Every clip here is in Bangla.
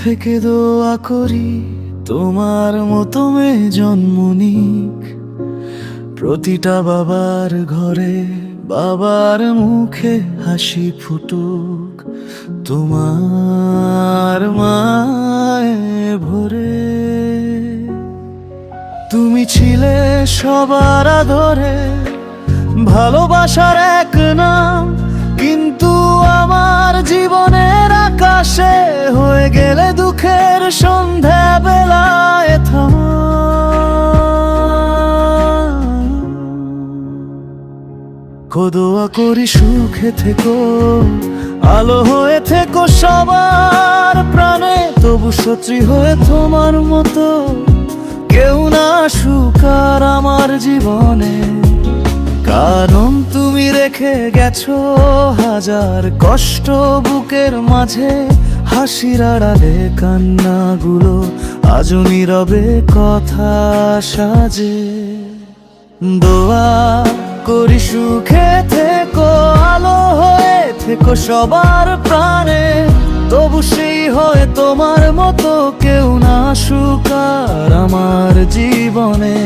থেকে দোয়া করি তোমার মতো মেয়ে জন্ম নিক, প্রতিটা বাবার ঘরে বাবার মুখে হাসি ফুটুক, তোমার মায়ে ভরে। তুমি ছিলে সবার আদরে, ভালোবাসার এক নাম, কিন্তু আমার জীবনের আকাশে হয়ে গেলে দুঃখের সন্ধ্যা বেলায় থামা। দোয়া করি সুখে থেকো, আলো হয়ে থেকো সবার প্রাণে, তবু সত্যি হয়ে তোমার মতো কেউ না সুকার আমার জীবনে। কারণ তুমি রেখে গেছো হাজার কষ্ট বুকের মাঝে, হাসির আড়ালে কান্নাগুলো আজও নীরবে কথা সাজে। দোয়া করি সুখে থেকো, আলো হয়ে থেকো সবার প্রাণে, তবু সেই হয় তোমার মতো কেউ না সুকার আমার জীবনে।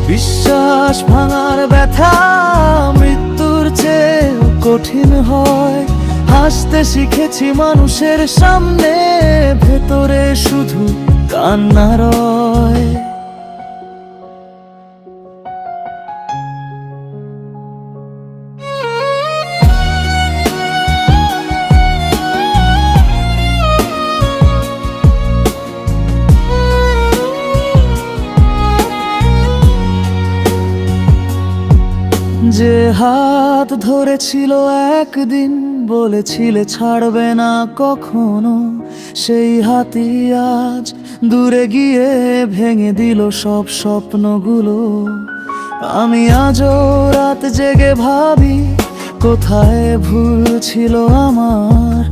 বিশ্বাস ভাঙার ব্যথা মৃত্যুর চেয়েও কঠিন হয়, হাসতে শিখেছি মানুষের সামনে, ভেতরে শুধু কান্না রয়। যে হাত ধরেছিল একদিন, বলেছিলে ছাড়বে না কখনো, সেই হাতই আজ দূরে গিয়ে ভেঙে দিল সব স্বপ্নগুলো। আমি আজও রাত জেগে ভাবি কোথায় ভুল ছিল আমার,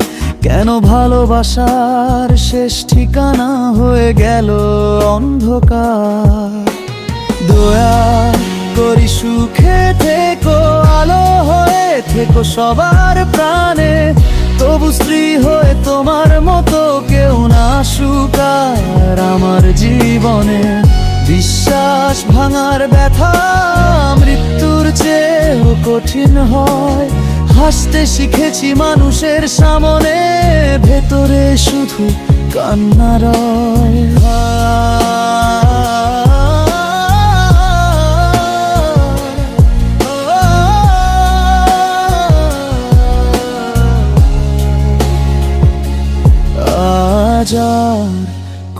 কেন ভালোবাসার শেষ ঠিকানা হয়ে গেল অন্ধকার। দয়া করি সুখে থেকো, আলো হয়ে থেকো সবার প্রাণে, তবু স্ত্রী হয়ে তোমার মতো কেউ না সুকার আমার জীবনে। বিশ্বাস ভাঙার ব্যথা মৃত্যুর চেয়েও কঠিন হয়, হাসতে শিখেছি মানুষের সামনে, ভেতরে শুধু কান্না রয়। আজ আর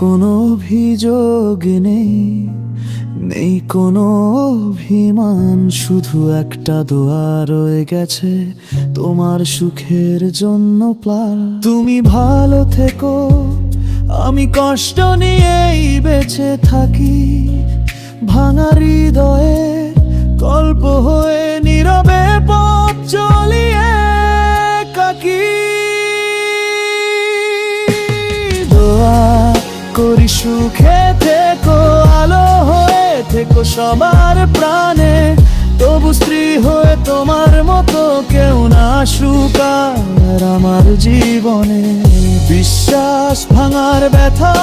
কোনো অভিযোগ নেই, নেই কোনো অভিমান, শুধু একটা দোয়া রয়ে গেছে তোমার সুখের জন্য প্রাণ। তুমি ভালো থেকো, আমি কষ্ট নিয়েই বেঁচে থাকি, ভাঙা হৃদয়ের গল্প হয়ে নীরবে পথ চলিয়ে কাকি। করি সুখে থেকো, আলো হয়ে থেকো সবার প্রাণে, তবু স্ত্রী হয়ে তোমার মতো কেউ না সুকার আমার জীবনে। বিশ্বাস ভাঙার ব্যথা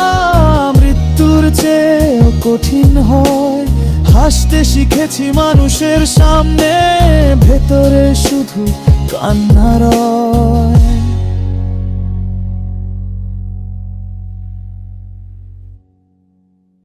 মৃত্যুর চেয়েও কঠিন হয়, হাসতে শিখেছি মানুষের সামনে, ভেতরে শুধু কান্নার